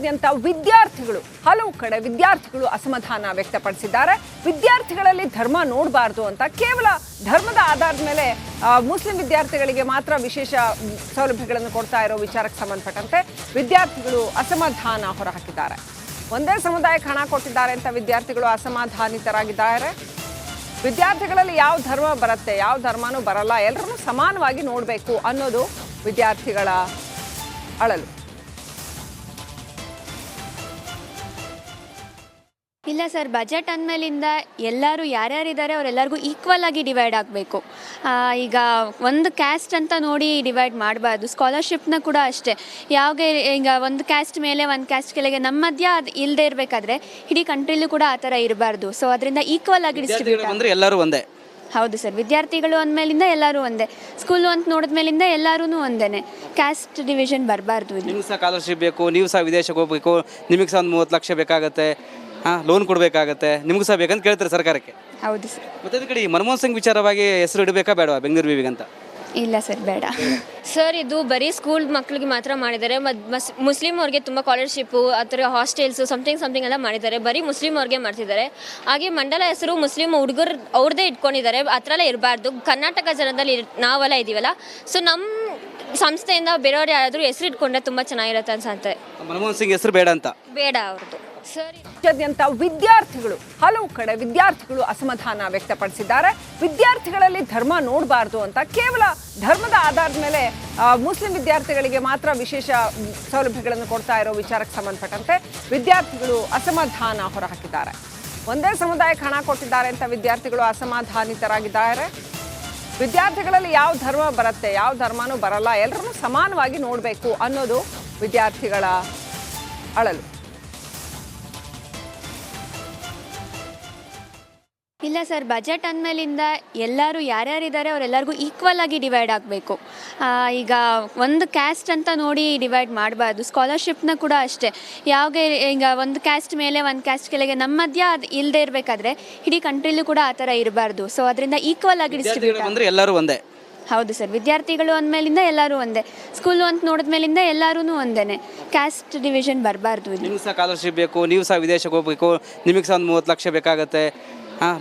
ರಾಜ್ಯಾದ್ಯಂತ ಹಲವು ಕಡೆ ವಿದ್ಯಾರ್ಥಿಗಳು ಅಸಮಾಧಾನ ವ್ಯಕ್ತಪಡಿಸಿದ್ದಾರೆ. ವಿದ್ಯಾರ್ಥಿಗಳಲ್ಲಿ ಧರ್ಮ ನೋಡಬಾರದು ಅಂತ ಕೇವಲ ಧರ್ಮದ ಆಧಾರದ ಮೇಲೆ ಮುಸ್ಲಿಂ ವಿದ್ಯಾರ್ಥಿಗಳಿಗೆ ಮಾತ್ರ ವಿಶೇಷ ಸೌಲಭ್ಯಗಳನ್ನು ಕೊಡ್ತಾ ಇರೋ ವಿಚಾರಕ್ಕೆ ಸಂಬಂಧಪಟ್ಟಂತೆ ವಿದ್ಯಾರ್ಥಿಗಳು ಅಸಮಾಧಾನ ಹೊರಹಾಕಿದ್ದಾರೆ. ಒಂದೇ ಸಮುದಾಯಕ್ಕೆ ಹಣ ಕೊಟ್ಟಿದ್ದಾರೆ ಅಂತ ವಿದ್ಯಾರ್ಥಿಗಳು ಅಸಮಾಧಾನಿತರಾಗಿದ್ದಾರೆ. ವಿದ್ಯಾರ್ಥಿಗಳಲ್ಲಿ ಯಾವ ಧರ್ಮ ಬರುತ್ತೆ, ಯಾವ ಧರ್ಮನೂ ಬರಲ್ಲ, ಎಲ್ಲರನ್ನೂ ಸಮಾನವಾಗಿ ನೋಡಬೇಕು ಅನ್ನೋದು ವಿದ್ಯಾರ್ಥಿಗಳ ಅಳಲು. ಇಲ್ಲ ಸರ್, ಬಜೆಟ್ ಅಂದಮೇಲಿಂದ ಎಲ್ಲರೂ ಯಾರ್ಯಾರಿದ್ದಾರೆ ಅವರೆಲ್ಲರಿಗೂ ಈಕ್ವಲ್ ಆಗಿ ಡಿವೈಡ್ ಆಗಬೇಕು. ಈಗ ಒಂದು ಕ್ಯಾಸ್ಟ್ ಅಂತ ನೋಡಿ ಡಿವೈಡ್ ಮಾಡಬಾರ್ದು. ಸ್ಕಾಲರ್ಶಿಪ್ನ ಕೂಡ ಅಷ್ಟೇ, ಯಾವಾಗ ಈಗ ಒಂದು ಕ್ಯಾಸ್ಟ್ ಮೇಲೆ ಒಂದು ಕ್ಯಾಸ್ಟ್ ಕೆಳಗೆ ನಮ್ಮ ಮಧ್ಯ ಅದು ಇಲ್ಲದೆ ಇರಬೇಕಾದ್ರೆ ಇಡೀ ಕಂಟ್ರಿಲೂ ಕೂಡ ಆ ಥರ ಇರಬಾರ್ದು. ಸೊ ಅದರಿಂದ ಈಕ್ವಲ್ ಆಗಿ ಡಿಸ್ಟ್ರಿಬ್ಯೂಟ್ ಅಂದರೆ ಎಲ್ಲರೂ ಒಂದೇ. ಹೌದು ಸರ್, ವಿದ್ಯಾರ್ಥಿಗಳು ಅಂದಮೇಲಿಂದ ಎಲ್ಲರೂ ಒಂದೇ, ಸ್ಕೂಲು ಅಂತ ನೋಡಿದ್ಮೇಲಿಂದ ಎಲ್ಲರೂ ಒಂದೇ, ಕ್ಯಾಸ್ಟ್ ಡಿವಿಷನ್ ಬರಬಾರ್ದು. ನಿಮ್ಗೆ ಸಹ ಸ್ಕಾಲರ್ಶಿಪ್ ಬೇಕು, ನೀವು ಸಹ ವಿದೇಶಕ್ಕೆ ಹೋಗಬೇಕು, ನಿಮಗೆ ಸಹ ಒಂದು 30 ಲಕ್ಷ ಬೇಕಾಗುತ್ತೆ, ಲೋನ್ ಕೊಡಬೇಕಾಗತ್ತೆ, ನಿಮಗೂ ಸಹ ಬೇಕಂತ ಕೇಳ್ತಾರೆ ಸರ್ಕಾರಕ್ಕೆ. ಹೌದು ಸರ್. ಮತ್ತೆ ಅದಕ್ಕೆ ಮನಮೋಹನ್ ಸಿಂಗ್ ವಿಚಾರವಾಗಿ ಹೆಸರು ಇಡಬೇಕಾ ಬೇಡವಾ ಬೆಂಗಳೂರು ವಿವಿಗೆ ಅಂತ? ಇಲ್ಲ ಸರ್, ಬೇಡ ಸರ್. ಇದು ಬರೀ ಸ್ಕೂಲ್ ಮಕ್ಕಳಿಗೆ ಮಾತ್ರ ಮಾಡಿದ್ದಾರೆ. ಮುಸ್ಲಿಂ ಅವ್ರಿಗೆ ತುಂಬ ಸ್ಕಾಲರ್ಶಿಪ್ಪು ಆ ಥರ ಹಾಸ್ಟೆಲ್ಸು ಸಮಥಿಂಗ್ ಎಲ್ಲ ಮಾಡಿದ್ದಾರೆ. ಬರೀ ಮುಸ್ಲಿಂ ಅವ್ರಿಗೆ ಮಾಡ್ತಿದ್ದಾರೆ. ಹಾಗೆ ಮಂಡಲ ಹೆಸರು ಮುಸ್ಲಿಂ ಹುಡುಗರು ಅವ್ರದ್ದೇ ಇಟ್ಕೊಂಡಿದ್ದಾರೆ. ಆ ಥರ ಎಲ್ಲ ಇರಬಾರ್ದು. ಕರ್ನಾಟಕ ಜನದಲ್ಲಿ ನಾವೆಲ್ಲ ಇದ್ದೀವಲ್ಲ, ಸೊ ನಮ್ಮ ಸಂಸ್ಥೆಯಿಂದ ಬೇರೆಯವ್ರು ಯಾರಾದರೂ ಹೆಸರು ಇಟ್ಕೊಂಡ್ರೆ ತುಂಬ ಚೆನ್ನಾಗಿರುತ್ತೆ ಅನ್ಸುತ್ತೆ. ಮನಮೋಹನ್ ಸಿಂಗ್ ಹೆಸರು ಬೇಡ ಅಂತ? ಬೇಡ ಅವ್ರದ್ದು. ಸರಿ, ರಾಜ್ಯಾದ್ಯಂತ ಹಲವು ಕಡೆ ವಿದ್ಯಾರ್ಥಿಗಳು ಅಸಮಾಧಾನ ವ್ಯಕ್ತಪಡಿಸಿದ್ದಾರೆ. ವಿದ್ಯಾರ್ಥಿಗಳಲ್ಲಿ ಧರ್ಮ ನೋಡಬಾರದು ಅಂತ ಕೇವಲ ಧರ್ಮದ ಆಧಾರದ ಮೇಲೆ ಮುಸ್ಲಿಂ ವಿದ್ಯಾರ್ಥಿಗಳಿಗೆ ಮಾತ್ರ ವಿಶೇಷ ಸೌಲಭ್ಯಗಳನ್ನು ಕೊಡ್ತಾ ಇರೋ ವಿಚಾರಕ್ಕೆ ಸಂಬಂಧಪಟ್ಟಂತೆ ವಿದ್ಯಾರ್ಥಿಗಳು ಅಸಮಾಧಾನ ಹೊರಹಾಕಿದ್ದಾರೆ. ಒಂದೇ ಸಮುದಾಯಕ್ಕೆ ಹಣ ಕೊಟ್ಟಿದ್ದಾರೆ ಅಂತ ವಿದ್ಯಾರ್ಥಿಗಳು ಅಸಮಾಧಾನಿತರಾಗಿದ್ದಾರೆ. ವಿದ್ಯಾರ್ಥಿಗಳಲ್ಲಿ ಯಾವ ಧರ್ಮ ಬರುತ್ತೆ, ಯಾವ ಧರ್ಮನೂ ಬರಲ್ಲ, ಎಲ್ಲರನ್ನೂ ಸಮಾನವಾಗಿ ನೋಡಬೇಕು ಅನ್ನೋದು ವಿದ್ಯಾರ್ಥಿಗಳ ಅಳಲು. ಇಲ್ಲ ಸರ್, ಬಜೆಟ್ ಅಂದಮೇಲಿಂದ ಎಲ್ಲರೂ ಯಾರ್ಯಾರಿದ್ದಾರೆ ಅವರೆಲ್ಲರಿಗೂ ಈಕ್ವಲ್ ಆಗಿ ಡಿವೈಡ್ ಆಗಬೇಕು. ಈಗ ಒಂದು ಕ್ಯಾಸ್ಟ್ ಅಂತ ನೋಡಿ ಡಿವೈಡ್ ಮಾಡಬಾರ್ದು. ಸ್ಕಾಲರ್ಶಿಪ್ನ ಕೂಡ ಅಷ್ಟೇ, ಯಾವಾಗ ಈಗ ಒಂದು ಕ್ಯಾಸ್ಟ್ ಮೇಲೆ ಒಂದು ಕ್ಯಾಸ್ಟ್ ಕೆಳಗೆ ನಮ್ಮ ಮಧ್ಯ ಅದು ಇಲ್ಲದೆ ಇರಬೇಕಾದ್ರೆ ಇಡೀ ಕಂಟ್ರಿಲೂ ಕೂಡ ಆ ಥರ ಇರಬಾರ್ದು. ಸೊ ಅದರಿಂದ ಈಕ್ವಲ್ ಆಗಿ ಡಿಸ್ಟ್ರಿಬ್ಯೂಟ್ ಅಂದರೆ ಎಲ್ಲರೂ ಒಂದೇ. ಹೌದು ಸರ್, ವಿದ್ಯಾರ್ಥಿಗಳು ಅಂದಮೇಲಿಂದ ಎಲ್ಲರೂ ಒಂದೇ, ಸ್ಕೂಲು ಅಂತ ನೋಡಿದ್ಮೇಲಿಂದ ಎಲ್ಲರೂ ಒಂದೇ, ಕ್ಯಾಸ್ಟ್ ಡಿವಿಷನ್ ಬರಬಾರ್ದು. ನಿಮ್ಗೆ ಸಹ ಸ್ಕಾಲರ್ಶಿಪ್ ಬೇಕು, ನೀವು ಸಹ ವಿದೇಶಕ್ಕೆ ಹೋಗಬೇಕು, ನಿಮಗೆ ಸಹ ಒಂದು 30 ಲಕ್ಷ ಬೇಕಾಗುತ್ತೆ,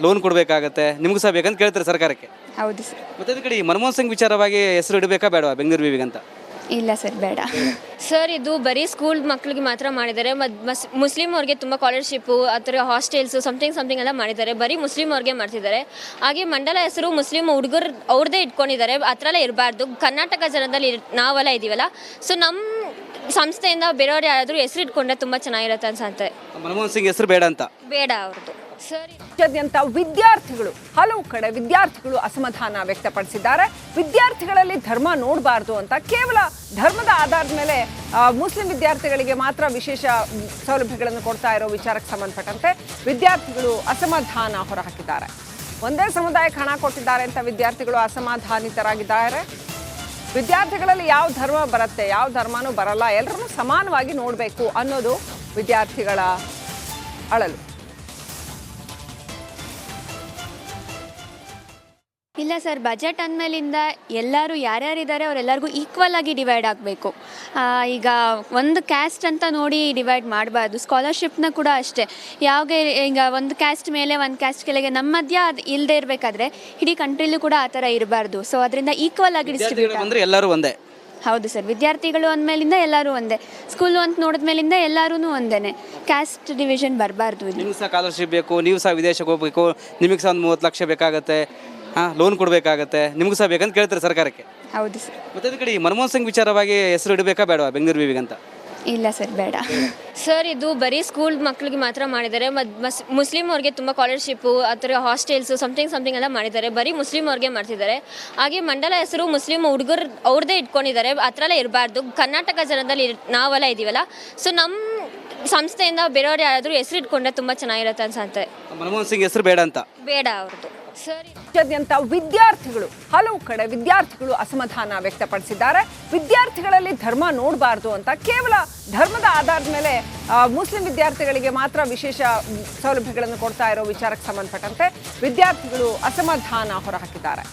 ಲೋನ್ ಕೊಡಬೇಕಾಗತ್ತೆ, ನಿಮಗೂ ಸಹ ಬೇಕಂತ ಕೇಳ್ತಾರೆ ಸರ್ಕಾರಕ್ಕೆ. ಹೌದು ಸರ್. ಮತ್ತೆ ಅದಕ್ಕೆ ಮನಮೋಹನ್ ಸಿಂಗ್ ವಿಚಾರವಾಗಿ ಹೆಸರು ಇಡಬೇಕಾ ಬೇಡವಾ ಬೆಂಗಳೂರು ವಿವಿಗೆ ಅಂತ? ಇಲ್ಲ ಸರ್, ಬೇಡ ಸರ್. ಇದು ಬರೀ ಸ್ಕೂಲ್ ಮಕ್ಕಳಿಗೆ ಮಾತ್ರ ಮಾಡಿದ್ದಾರೆ. ಮುಸ್ಲಿಂ ಅವ್ರಿಗೆ ತುಂಬ ಸ್ಕಾಲರ್ಶಿಪ್ಪು ಆ ಥರ ಹಾಸ್ಟೆಲ್ಸು ಸಮಥಿಂಗ್ ಎಲ್ಲ ಮಾಡಿದ್ದಾರೆ. ಬರೀ ಮುಸ್ಲಿಂ ಅವ್ರಿಗೆ ಮಾಡ್ತಿದ್ದಾರೆ. ಹಾಗೆ ಮಂಡಲ ಹೆಸರು ಮುಸ್ಲಿಂ ಹುಡುಗರು ಅವ್ರದ್ದೇ ಇಟ್ಕೊಂಡಿದ್ದಾರೆ. ಆ ಥರ ಎಲ್ಲ ಇರಬಾರ್ದು. ಕರ್ನಾಟಕ ಜನದಲ್ಲಿ ನಾವೆಲ್ಲ ಇದ್ದೀವಲ್ಲ, ಸೊ ನಮ್ಮ ಸಂಸ್ಥೆಯಿಂದ ಬೇರೆಯವ್ರು ಯಾರಾದರೂ ಹೆಸರು ಇಟ್ಕೊಂಡ್ರೆ ತುಂಬ ಚೆನ್ನಾಗಿರುತ್ತೆ ಅನ್ಸುತ್ತೆ. ಮನಮೋಹನ್ ಸಿಂಗ್ ಹೆಸರು ಬೇಡ ಅಂತ? ಬೇಡ ಅವ್ರದ್ದು. ಸರಿ, ರಾಜ್ಯಾದ್ಯಂತ ಹಲವು ಕಡೆ ವಿದ್ಯಾರ್ಥಿಗಳು ಅಸಮಾಧಾನ ವ್ಯಕ್ತಪಡಿಸಿದ್ದಾರೆ. ವಿದ್ಯಾರ್ಥಿಗಳಲ್ಲಿ ಧರ್ಮ ನೋಡಬಾರದು ಅಂತ ಕೇವಲ ಧರ್ಮದ ಆಧಾರದ ಮೇಲೆ ಮುಸ್ಲಿಂ ವಿದ್ಯಾರ್ಥಿಗಳಿಗೆ ಮಾತ್ರ ವಿಶೇಷ ಸೌಲಭ್ಯಗಳನ್ನು ಕೊಡ್ತಾ ಇರೋ ವಿಚಾರಕ್ಕೆ ಸಂಬಂಧಪಟ್ಟಂತೆ ವಿದ್ಯಾರ್ಥಿಗಳು ಅಸಮಾಧಾನ ಹೊರಹಾಕಿದ್ದಾರೆ. ಒಂದೇ ಸಮುದಾಯಕ್ಕೆ ಹಣ ಕೊಟ್ಟಿದ್ದಾರೆ ಅಂತ ವಿದ್ಯಾರ್ಥಿಗಳು ಅಸಮಾಧಾನಿತರಾಗಿದ್ದಾರೆ. ವಿದ್ಯಾರ್ಥಿಗಳಲ್ಲಿ ಯಾವ ಧರ್ಮ ಬರುತ್ತೆ, ಯಾವ ಧರ್ಮನೂ ಬರಲ್ಲ, ಎಲ್ಲರನ್ನೂ ಸಮಾನವಾಗಿ ನೋಡಬೇಕು ಅನ್ನೋದು ವಿದ್ಯಾರ್ಥಿಗಳ ಅಳಲು. ಇಲ್ಲ ಸರ್, ಬಜೆಟ್ ಅಂದಮೇಲಿಂದ ಎಲ್ಲರೂ ಯಾರ್ಯಾರಿದ್ದಾರೆ ಅವರೆಲ್ಲರಿಗೂ ಈಕ್ವಲ್ ಆಗಿ ಡಿವೈಡ್ ಆಗಬೇಕು. ಈಗ ಒಂದು ಕ್ಯಾಸ್ಟ್ ಅಂತ ನೋಡಿ ಡಿವೈಡ್ ಮಾಡಬಾರ್ದು. ಸ್ಕಾಲರ್ಶಿಪ್ನ ಕೂಡ ಅಷ್ಟೇ, ಯಾವಾಗ ಈಗ ಒಂದು ಕ್ಯಾಸ್ಟ್ ಮೇಲೆ ಒಂದು ಕ್ಯಾಸ್ಟ್ ಕೆಳಗೆ ನಮ್ಮ ಮಧ್ಯ ಅದು ಇಲ್ಲದೆ ಇರಬೇಕಾದ್ರೆ ಇಡೀ ಕಂಟ್ರಿಲೂ ಕೂಡ ಆ ಥರ ಇರಬಾರ್ದು. ಸೊ ಅದರಿಂದ ಈಕ್ವಲ್ ಆಗಿ ಡಿಸ್ಟ್ರಿಬ್ಯೂಟ್ ಅಂದರೆ ಎಲ್ಲರೂ ಒಂದೇ. ಹೌದು ಸರ್, ವಿದ್ಯಾರ್ಥಿಗಳು ಅಂದಮೇಲಿಂದ ಎಲ್ಲರೂ ಒಂದೇ, ಸ್ಕೂಲು ಅಂತ ನೋಡಿದ್ಮೇಲಿಂದ ಎಲ್ಲರೂ ಒಂದೇ, ಕ್ಯಾಸ್ಟ್ ಡಿವಿಷನ್ ಬರಬಾರ್ದು. ನಿಮ್ಗೆ ಸಹ ಸ್ಕಾಲರ್ಶಿಪ್ ಬೇಕು, ನೀವು ಸಹ ವಿದೇಶಕ್ಕೆ ಹೋಗಬೇಕು, ನಿಮಗೆ ಸಹ ಒಂದು 30 ಲಕ್ಷ ಬೇಕಾಗುತ್ತೆ, ಲೋನ್ ಕೊಡಬೇಕಾಗತ್ತೆ, ನಿಮಗೂ ಸಹ ಬೇಕಂತ ಕೇಳ್ತಾರೆ ಸರ್ಕಾರಕ್ಕೆ. ಹೌದು ಸರ್. ಮತ್ತೆ ಅದಕ್ಕೆ ಮನಮೋಹನ್ ಸಿಂಗ್ ವಿಚಾರವಾಗಿ ಹೆಸರು ಇಡಬೇಕಾ ಬೇಡವಾ ಬೆಂಗಳೂರು ವಿವಿಗೆ ಅಂತ? ಇಲ್ಲ ಸರ್, ಬೇಡ ಸರ್. ಇದು ಬರೀ ಸ್ಕೂಲ್ ಮಕ್ಕಳಿಗೆ ಮಾತ್ರ ಮಾಡಿದ್ದಾರೆ. ಮುಸ್ಲಿಂ ಅವ್ರಿಗೆ ತುಂಬ ಸ್ಕಾಲರ್ಶಿಪ್ಪು ಆ ಥರ ಹಾಸ್ಟೆಲ್ಸು ಸಮಥಿಂಗ್ ಎಲ್ಲ ಮಾಡಿದ್ದಾರೆ. ಬರೀ ಮುಸ್ಲಿಂ ಅವ್ರಿಗೆ ಮಾಡ್ತಿದ್ದಾರೆ. ಹಾಗೆ ಮಂಡಲ ಹೆಸರು ಮುಸ್ಲಿಂ ಹುಡುಗರು ಅವ್ರದ್ದೇ ಇಟ್ಕೊಂಡಿದ್ದಾರೆ. ಆ ಥರ ಎಲ್ಲ ಇರಬಾರ್ದು. ಕರ್ನಾಟಕ ಜನದಲ್ಲಿ ನಾವೆಲ್ಲ ಇದ್ದೀವಲ್ಲ, ಸೊ ನಮ್ಮ ಸಂಸ್ಥೆಯಿಂದ ಬೇರೆಯವ್ರು ಯಾರಾದರೂ ಹೆಸರು ಇಟ್ಕೊಂಡ್ರೆ ತುಂಬ ಚೆನ್ನಾಗಿರುತ್ತೆ ಅನ್ಸುತ್ತೆ. ಮನಮೋಹನ್ ಸಿಂಗ್ ಹೆಸರು ಬೇಡ ಅಂತ? ಬೇಡ ಅವ್ರದ್ದು. ಸರಿ, ರಾಜ್ಯಾದ್ಯಂತ ಹಲವು ಕಡೆ ವಿದ್ಯಾರ್ಥಿಗಳು ಅಸಮಾಧಾನ ವ್ಯಕ್ತಪಡಿಸಿದ್ದಾರೆ. ವಿದ್ಯಾರ್ಥಿಗಳಲ್ಲಿ ಧರ್ಮ ನೋಡಬಾರದು ಅಂತ ಕೇವಲ ಧರ್ಮದ ಆಧಾರದ ಮೇಲೆ ಮುಸ್ಲಿಂ ವಿದ್ಯಾರ್ಥಿಗಳಿಗೆ ಮಾತ್ರ ವಿಶೇಷ ಸೌಲಭ್ಯಗಳನ್ನು ಕೊಡ್ತಾ ಇರೋ ವಿಚಾರಕ್ಕೆ ಸಂಬಂಧಪಟ್ಟಂತೆ ವಿದ್ಯಾರ್ಥಿಗಳು ಅಸಮಾಧಾನ ಹೊರಹಾಕಿದ್ದಾರೆ.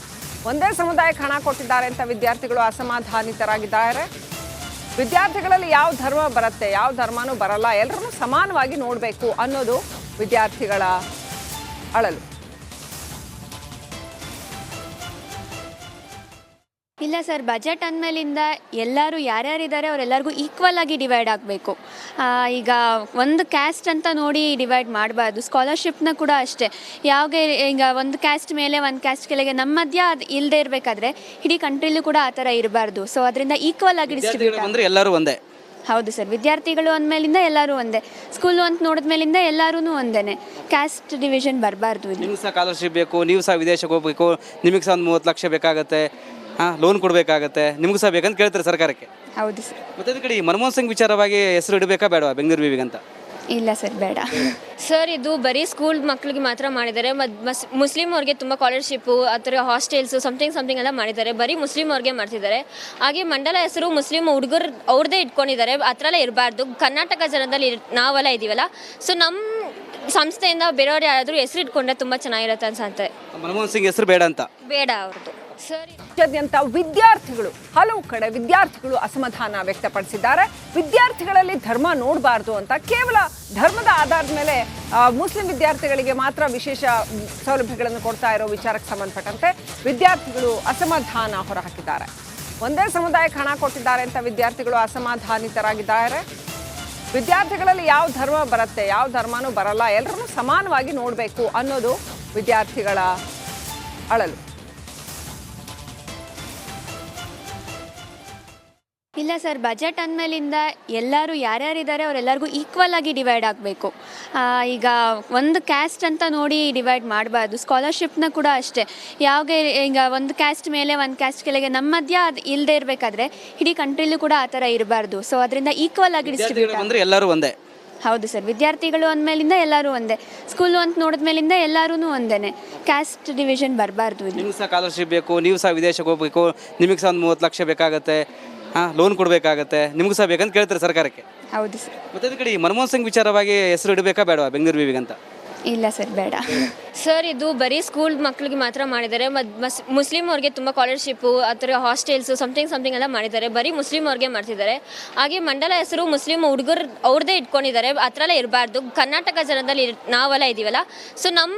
ಒಂದೇ ಸಮುದಾಯಕ್ಕೆ ಹಣ ಕೊಟ್ಟಿದ್ದಾರೆ ಅಂತ ವಿದ್ಯಾರ್ಥಿಗಳು ಅಸಮಾಧಾನಿತರಾಗಿದ್ದಾರೆ. ವಿದ್ಯಾರ್ಥಿಗಳಲ್ಲಿ ಯಾವ ಧರ್ಮ ಬರುತ್ತೆ, ಯಾವ ಧರ್ಮನೂ ಬರಲ್ಲ, ಎಲ್ಲರನ್ನೂ ಸಮಾನವಾಗಿ ನೋಡಬೇಕು ಅನ್ನೋದು ವಿದ್ಯಾರ್ಥಿಗಳ ಅಳಲು. ಇಲ್ಲ ಸರ್, ಬಜೆಟ್ ಅಂದಮೇಲಿಂದ ಎಲ್ಲರೂ ಯಾರ್ಯಾರಿದ್ದಾರೆ ಅವರೆಲ್ಲರಿಗೂ ಈಕ್ವಲ್ ಆಗಿ ಡಿವೈಡ್ ಆಗಬೇಕು. ಈಗ ಒಂದು ಕ್ಯಾಸ್ಟ್ ಅಂತ ನೋಡಿ ಡಿವೈಡ್ ಮಾಡಬಾರ್ದು. ಸ್ಕಾಲರ್ಶಿಪ್ನ ಕೂಡ ಅಷ್ಟೇ, ಯಾವಾಗ ಈಗ ಒಂದು ಕ್ಯಾಸ್ಟ್ ಮೇಲೆ ಒಂದು ಕ್ಯಾಸ್ಟ್ ಕೆಳಗೆ ನಮ್ಮ ಮಧ್ಯ ಅದು ಇಲ್ಲದೆ ಇರಬೇಕಾದ್ರೆ ಇಡೀ ಕಂಟ್ರಿಲೂ ಕೂಡ ಆ ಥರ ಇರಬಾರ್ದು. ಸೊ ಅದರಿಂದ ಈಕ್ವಲ್ ಆಗಿ ಡಿಸ್ಟ್ರಿಬ್ಯೂಟ್ ಅಂದರೆ ಎಲ್ಲರೂ ಒಂದೇ. ಹೌದು ಸರ್, ವಿದ್ಯಾರ್ಥಿಗಳು ಅಂದಮೇಲಿಂದ ಎಲ್ಲರೂ ಒಂದೇ, ಸ್ಕೂಲು ಅಂತ ನೋಡಿದ್ಮೇಲಿಂದ ಎಲ್ಲರೂ ಒಂದೇ, ಕ್ಯಾಸ್ಟ್ ಡಿವಿಷನ್ ಬರಬಾರ್ದು. ನಿಮ್ಗೆ ಸಹ ಸ್ಕಾಲರ್ಶಿಪ್ ಬೇಕು, ನೀವು ಸಹ ವಿದೇಶಕ್ಕೆ ಹೋಗಬೇಕು, ನಿಮಗೆ ಸಹ ಒಂದು 30 ಲಕ್ಷ ಬೇಕಾಗತ್ತೆ, ಲೋನ್ ಕೊಡಬೇಕಾಗತ್ತೆ, ನಿಮಗೂ ಸಹ ಬೇಕಂತ ಕೇಳ್ತಾರೆ ಸರ್ಕಾರಕ್ಕೆ. ಹೌದು ಸರ್. ಮತ್ತೆ ಅದ್ರ ಕಡೆ ಈ ಮನಮೋಹನ್ ಸಿಂಗ್ ವಿಚಾರವಾಗಿ ಹೆಸರು ಇಡಬೇಕಾ ಬೇಡವಾ ಬೆಂಗಳೂರು ವಿವಿಗೆ ಅಂತ? ಇಲ್ಲ ಸರ್, ಬೇಡ ಸರ್. ಇದು ಬರೀ ಸ್ಕೂಲ್ ಮಕ್ಕಳಿಗೆ ಮಾತ್ರ ಮಾಡಿದ್ದಾರೆ. ಮುಸ್ಲಿಮ್ ಅವ್ರಿಗೆ ತುಂಬ ಸ್ಕಾಲರ್ಶಿಪ್ಪು ಆ ಥರ ಹಾಸ್ಟೆಲ್ಸು ಸಮಥಿಂಗ್ ಎಲ್ಲ ಮಾಡಿದ್ದಾರೆ. ಬರೀ ಮುಸ್ಲಿಮ್ ಅವ್ರಿಗೆ ಮಾಡ್ತಿದ್ದಾರೆ. ಹಾಗೆ ಮಂಡಲ ಹೆಸರು ಮುಸ್ಲಿಮ್ ಹುಡುಗರು ಅವ್ರದ್ದೇ ಇಟ್ಕೊಂಡಿದ್ದಾರೆ. ಆ ಥರ ಎಲ್ಲ ಇರಬಾರ್ದು. ಕರ್ನಾಟಕ ಜನದಲ್ಲಿ ನಾವೆಲ್ಲ ಇದ್ದೀವಲ್ಲ, ಸೊ ನಮ್ಮ ಸಂಸ್ಥೆಯಿಂದ ಬೇರೆಯವ್ರು ಯಾರಾದರೂ ಹೆಸರು ಇಟ್ಕೊಂಡ್ರೆ ತುಂಬ ಚೆನ್ನಾಗಿರುತ್ತೆ ಅನ್ಸುತ್ತೆ. ಮನಮೋಹನ್ ಸಿಂಗ್ ಹೆಸರು ಬೇಡ ಅಂತ? ಬೇಡ ಅವ್ರದ್ದು. ಸರಿ, ರಾಜ್ಯಾದ್ಯಂತ ವಿದ್ಯಾರ್ಥಿಗಳು ಹಲವು ಕಡೆ ವಿದ್ಯಾರ್ಥಿಗಳು ಅಸಮಾಧಾನ ವ್ಯಕ್ತಪಡಿಸಿದ್ದಾರೆ. ವಿದ್ಯಾರ್ಥಿಗಳಲ್ಲಿ ಧರ್ಮ ನೋಡಬಾರ್ದು ಅಂತ, ಕೇವಲ ಧರ್ಮದ ಆಧಾರದ ಮೇಲೆ ಮುಸ್ಲಿಂ ವಿದ್ಯಾರ್ಥಿಗಳಿಗೆ ಮಾತ್ರ ವಿಶೇಷ ಸೌಲಭ್ಯಗಳನ್ನು ಕೊಡ್ತಾ ಇರೋ ವಿಚಾರಕ್ಕೆ ಸಂಬಂಧಪಟ್ಟಂತೆ ವಿದ್ಯಾರ್ಥಿಗಳು ಅಸಮಾಧಾನ ಹೊರಹಾಕಿದ್ದಾರೆ. ಒಂದೇ ಸಮುದಾಯಕ್ಕೆ ಹಣ ಕೊಟ್ಟಿದ್ದಾರೆ ಅಂತ ವಿದ್ಯಾರ್ಥಿಗಳು ಅಸಮಾಧಾನಿತರಾಗಿದ್ದಾರೆ. ವಿದ್ಯಾರ್ಥಿಗಳಲ್ಲಿ ಯಾವ ಧರ್ಮ ಬರುತ್ತೆ, ಯಾವ ಧರ್ಮನೂ ಬರಲ್ಲ, ಎಲ್ಲರನ್ನೂ ಸಮಾನವಾಗಿ ನೋಡಬೇಕು ಅನ್ನೋದು ವಿದ್ಯಾರ್ಥಿಗಳ ಅಳಲು. ಇಲ್ಲ ಸರ್, ಬಜೆಟ್ ಅಂದಮೇಲಿಂದ ಎಲ್ಲರೂ ಯಾರ್ಯಾರಿದ್ದಾರೆ ಅವರೆಲ್ಲರಿಗೂ ಈಕ್ವಲ್ ಆಗಿ ಡಿವೈಡ್ ಆಗಬೇಕು. ಈಗ ಒಂದು ಕ್ಯಾಸ್ಟ್ ಅಂತ ನೋಡಿ ಡಿವೈಡ್ ಮಾಡಬಾರ್ದು. ಸ್ಕಾಲರ್ಶಿಪ್ನ ಕೂಡ ಅಷ್ಟೇ, ಯಾವಾಗ ಈಗ ಒಂದು ಕ್ಯಾಸ್ಟ್ ಮೇಲೆ ಒಂದು ಕ್ಯಾಸ್ಟ್ ಕೆಳಗೆ ನಮ್ಮ ಮಧ್ಯ ಅದು ಇಲ್ಲದೆ ಇರಬೇಕಾದ್ರೆ ಇಡೀ ಕಂಟ್ರಿಲೂ ಕೂಡ ಆ ಥರ ಇರಬಾರ್ದು. ಸೊ ಅದರಿಂದ ಈಕ್ವಲ್ ಆಗಿ ಡಿಸ್ಟ್ರಿಬ್ಯೂಟ್ ಅಂದರೆ ಎಲ್ಲರೂ ಒಂದೇ. ಹೌದು ಸರ್, ವಿದ್ಯಾರ್ಥಿಗಳು ಅಂದಮೇಲಿಂದ ಎಲ್ಲರೂ ಒಂದೇ, ಸ್ಕೂಲು ಅಂತ ನೋಡಿದ್ಮೇಲಿಂದ ಎಲ್ಲರೂ ಒಂದೇ, ಕ್ಯಾಸ್ಟ್ ಡಿವಿಷನ್ ಬರಬಾರ್ದು. ನಿಮ್ಗೆ ಸಹ ಸ್ಕಾಲರ್ಶಿಪ್ ಬೇಕು, ನೀವು ಸಹ ವಿದೇಶಕ್ಕೆ ಹೋಗಬೇಕು, ನಿಮಗೆ ಸಹ ಒಂದು 30 ಲಕ್ಷ ಬೇಕಾಗತ್ತೆ, ಲೋನ್ ಕೊಡಬೇಕಾಗತ್ತೆ, ನಿಮಗೂ ಸಹ ಬೇಕಂತ ಕೇಳ್ತಾರೆ ಸರ್ಕಾರಕ್ಕೆ. ಹೌದು ಸರ್. ಮತ್ತೆ ಅದ್ರ ಕಡೆ ಈ ಮನಮೋಹನ್ ಸಿಂಗ್ ವಿಚಾರವಾಗಿ ಹೆಸರು ಇಡಬೇಕಾ ಬೇಡವಾ ಬೆಂಗಳೂರು ವಿವಿಗೆ ಅಂತ? ಇಲ್ಲ ಸರ್, ಬೇಡ ಸರ್. ಇದು ಬರೀ ಸ್ಕೂಲ್ ಮಕ್ಕಳಿಗೆ ಮಾತ್ರ ಮಾಡಿದ್ದಾರೆ. ಮುಸ್ಲಿಮ್ ಅವ್ರಿಗೆ ತುಂಬ ಸ್ಕಾಲರ್ಶಿಪ್ಪು ಆ ಥರ ಹಾಸ್ಟೆಲ್ಸು ಸಮಥಿಂಗ್ ಎಲ್ಲ ಮಾಡಿದ್ದಾರೆ. ಬರೀ ಮುಸ್ಲಿಮ್ ಅವ್ರಿಗೆ ಮಾಡ್ತಿದ್ದಾರೆ. ಹಾಗೆ ಮಂಡಲ ಹೆಸರು ಮುಸ್ಲಿಮ್ ಹುಡುಗರು ಅವ್ರದ್ದೇ ಇಟ್ಕೊಂಡಿದ್ದಾರೆ. ಆ ಥರ ಎಲ್ಲ ಇರಬಾರ್ದು. ಕರ್ನಾಟಕ ಜನದಲ್ಲಿ ನಾವೆಲ್ಲ ಇದ್ದೀವಲ್ಲ, ಸೊ ನಮ್ಮ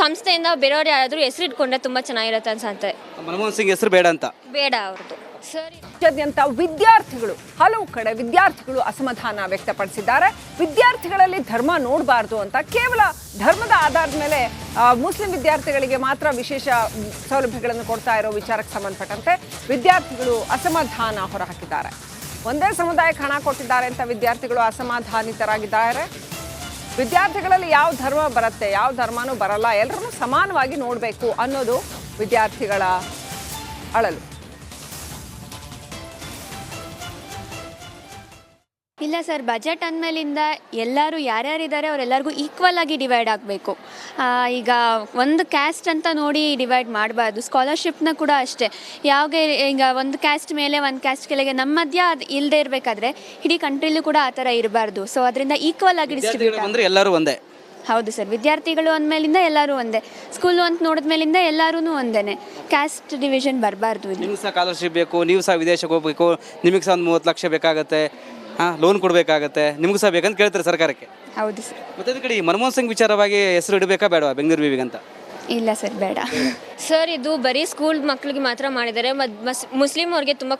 ಸಂಸ್ಥೆಯಿಂದ ಬೇರೆಯವ್ರು ಯಾರಾದರೂ ಹೆಸರು ಇಟ್ಕೊಂಡ್ರೆ ತುಂಬ ಚೆನ್ನಾಗಿರುತ್ತೆ ಅನ್ಸುತ್ತೆ. ಮನಮೋಹನ್ ಸಿಂಗ್ ಹೆಸರು ಬೇಡ ಅಂತ? ಬೇಡ ಅವ್ರದ್ದು. ಸರಿ, ರಾಜ್ಯಾದ್ಯಂತ ವಿದ್ಯಾರ್ಥಿಗಳು ಹಲವು ಕಡೆ ವಿದ್ಯಾರ್ಥಿಗಳು ಅಸಮಾಧಾನ ವ್ಯಕ್ತಪಡಿಸಿದ್ದಾರೆ. ವಿದ್ಯಾರ್ಥಿಗಳಲ್ಲಿ ಧರ್ಮ ನೋಡಬಾರ್ದು ಅಂತ, ಕೇವಲ ಧರ್ಮದ ಆಧಾರದ ಮೇಲೆ ಮುಸ್ಲಿಂ ವಿದ್ಯಾರ್ಥಿಗಳಿಗೆ ಮಾತ್ರ ವಿಶೇಷ ಸೌಲಭ್ಯಗಳನ್ನು ಕೊಡ್ತಾ ಇರೋ ವಿಚಾರಕ್ಕೆ ಸಂಬಂಧಪಟ್ಟಂತೆ ವಿದ್ಯಾರ್ಥಿಗಳು ಅಸಮಾಧಾನ ಹೊರಹಾಕಿದ್ದಾರೆ. ಒಂದೇ ಸಮುದಾಯಕ್ಕೆ ಹಣ ಕೊಟ್ಟಿದ್ದಾರೆ ಅಂತ ವಿದ್ಯಾರ್ಥಿಗಳು ಅಸಮಾಧಾನಿತರಾಗಿದ್ದಾರೆ. ವಿದ್ಯಾರ್ಥಿಗಳಲ್ಲಿ ಯಾವ ಧರ್ಮ ಬರುತ್ತೆ, ಯಾವ ಧರ್ಮನೂ ಬರಲ್ಲ, ಎಲ್ಲರನ್ನೂ ಸಮಾನವಾಗಿ ನೋಡಬೇಕು ಅನ್ನೋದು ವಿದ್ಯಾರ್ಥಿಗಳ ಅಳಲು. ಇಲ್ಲ ಸರ್, ಬಜೆಟ್ ಅಂದಮೇಲಿಂದ ಎಲ್ಲರೂ ಯಾರ್ಯಾರಿದ್ದಾರೆ ಅವರೆಲ್ಲರಿಗೂ ಈಕ್ವಲ್ ಆಗಿ ಡಿವೈಡ್ ಆಗಬೇಕು. ಈಗ ಒಂದು ಕ್ಯಾಸ್ಟ್ ಅಂತ ನೋಡಿ ಡಿವೈಡ್ ಮಾಡಬಾರ್ದು. ಸ್ಕಾಲರ್ಶಿಪ್ನ ಕೂಡ ಅಷ್ಟೇ, ಯಾವಾಗ ಈಗ ಒಂದು ಕ್ಯಾಸ್ಟ್ ಮೇಲೆ ಒಂದು ಕ್ಯಾಸ್ಟ್ ಕೆಳಗೆ ನಮ್ಮ ಮಧ್ಯ ಅದು ಇಲ್ಲದೆ ಇರಬೇಕಾದ್ರೆ ಇಡೀ ಕಂಟ್ರಿಲೂ ಕೂಡ ಆ ಥರ ಇರಬಾರ್ದು. ಸೊ ಅದರಿಂದ ಈಕ್ವಲ್ ಆಗಿ ಡಿಸ್ಟ್ರಿಬ್ಯೂಟ್ ಅಂದರೆ ಎಲ್ಲರೂ ಒಂದೇ. ಹೌದು ಸರ್, ವಿದ್ಯಾರ್ಥಿಗಳು ಅಂದಮೇಲಿಂದ ಎಲ್ಲರೂ ಒಂದೇ, ಸ್ಕೂಲು ಅಂತ ನೋಡಿದ್ಮೇಲಿಂದ ಎಲ್ಲರೂ ಒಂದೇ, ಕ್ಯಾಸ್ಟ್ ಡಿವಿಷನ್ ಬರಬಾರ್ದು. ನಿಮ್ಗೆ ಸಹ ಸ್ಕಾಲರ್ಶಿಪ್ ಬೇಕು, ನೀವು ಸಹ ವಿದೇಶಕ್ಕೆ ಹೋಗಬೇಕು, ನಿಮಗೆ ಸಹ ಒಂದು 30 ಲಕ್ಷ ಬೇಕಾಗತ್ತೆ, ಲೋನ್ ಕೊಡಬೇಕಾಗತ್ತೆ, ನಿಮಗೂ ಸಹ ಬೇಕಂತ ಕೇಳ್ತಾರೆ ಸರ್ಕಾರಕ್ಕೆ. ಹೌದು ಸರ್. ಮತ್ತೆ ಅದ್ರ ಕಡೆ ಈ ಮನಮೋಹನ್ ಸಿಂಗ್ ವಿಚಾರವಾಗಿ ಹೆಸರು ಇಡಬೇಕಾ ಬೇಡವಾ ಬೆಂಗಳೂರು ವಿವಿಗೆ ಅಂತ? ಇಲ್ಲ ಸರ್, ಬೇಡ ಸರ್. ಇದು ಬರೀ ಸ್ಕೂಲ್ ಮಕ್ಕಳಿಗೆ ಮಾತ್ರ ಮಾಡಿದ್ದಾರೆ. ಮುಸ್ಲಿಮ್ ಅವ್ರಿಗೆ ತುಂಬ